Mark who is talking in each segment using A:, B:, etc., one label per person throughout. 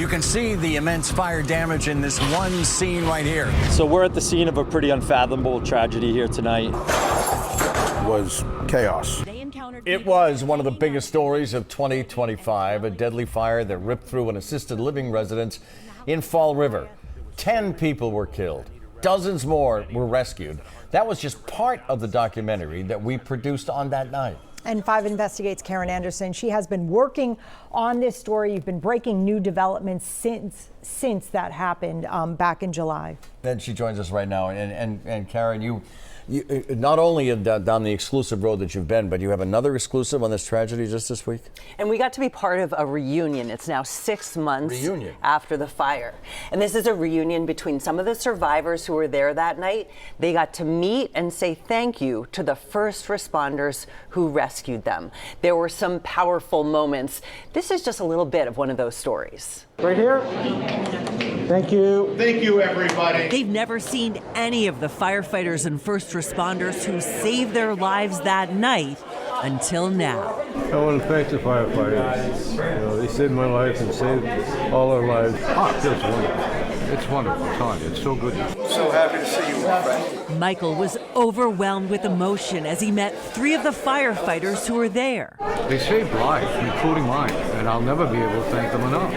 A: You can see the immense fire damage in this one scene right here.
B: So we're at the scene of a pretty unfathomable tragedy here tonight.
C: Was chaos.
A: It was one of the biggest stories of 2025, a deadly fire that ripped through an assisted living residence in Fall River. 10 people were killed. Dozens more were rescued. That was just part of the documentary that we produced on that night.
D: And 5 Investigates' Karen Anderson. She has been working on this story. You've been breaking new developments since that happened back in July.
A: And she joins us right now. And Karen, you not only down the exclusive road that you've been, but you have another exclusive on this tragedy just this week?
E: And we got to be part of a reunion. It's now 6 months after the fire. And this is a reunion between some of the survivors who were there that night. They got to meet and say thank you to the first responders who rescued them. There were some powerful moments. This is just a little bit of one of those stories.
F: Right here. Thank you.
G: Thank you, everybody.
H: They've never seen any of the firefighters and first responders who saved their lives that night until now.
I: I want to thank the firefighters. They saved my life and saved all our lives. It feels wonderful. It's wonderful. I'm telling you, it's so good.
G: So happy to see you, my friend.
H: Michael was overwhelmed with emotion as he met 3 of the firefighters who were there.
I: They saved lives, including mine, and I'll never be able to thank them enough.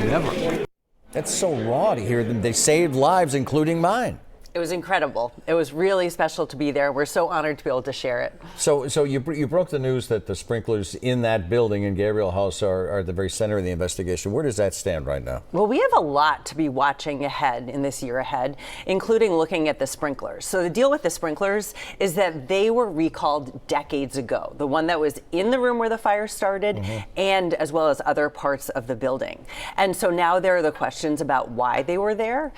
I: Never.
A: That's so raw to hear them. They saved lives, including mine.
E: It was incredible. It was really special to be there. We're so honored to be able to share it.
A: So you broke the news that the sprinklers in that building in Gabriel House are at the very center of the investigation. Where does that stand right now?
E: Well, we have a lot to be watching ahead in this year ahead, including looking at the sprinklers. So the deal with the sprinklers is that they were recalled decades ago. The one that was in the room where the fire started and as well as other parts of the building. And so now there are the questions about why they were there.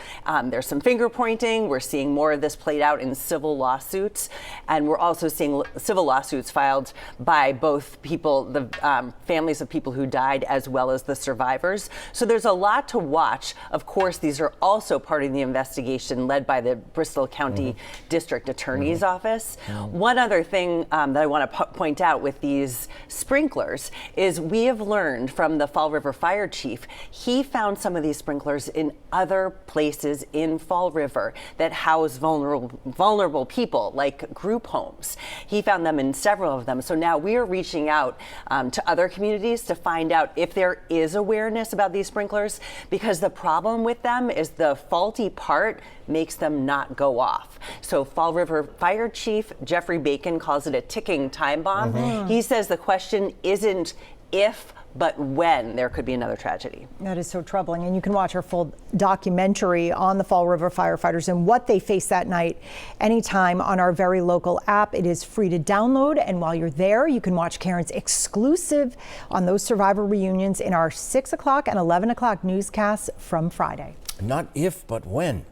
E: There's some finger pointing. We're seeing more of this played out in civil lawsuits, and we're also seeing civil lawsuits filed by both people, the families of people who died, as well as the survivors. So there's a lot to watch. Of course, these are also part of the investigation led by the Bristol County District Attorney's Office. One other thing that I want to point out with these sprinklers is we have learned from the Fall River Fire Chief, he found some of these sprinklers in other places in Fall River that house vulnerable people, like group homes. He found them in several of them. So now we are reaching out to other communities to find out if there is awareness about these sprinklers, because the problem with them is the faulty part makes them not go off. So Fall River Fire Chief Jeffrey Bacon calls it a ticking time bomb. He says the question isn't if, but when there could be another tragedy.
D: That is so troubling. And you can watch our full documentary on the Fall River firefighters and what they faced that night anytime on our very local app. It is free to download. And while you're there, you can watch Karen's exclusive on those survivor reunions in our 6 o'clock and 11 o'clock newscasts from Friday.
A: Not if, but when.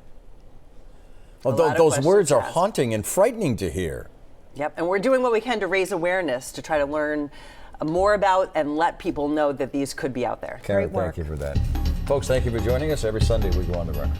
A: Well, those words are haunting and frightening to hear.
E: Yep, and we're doing what we can to raise awareness to try to learn more about and let people know that these could be out there.
A: Karen, thank you for that. Folks, thank you for joining us. Every Sunday we go on the record.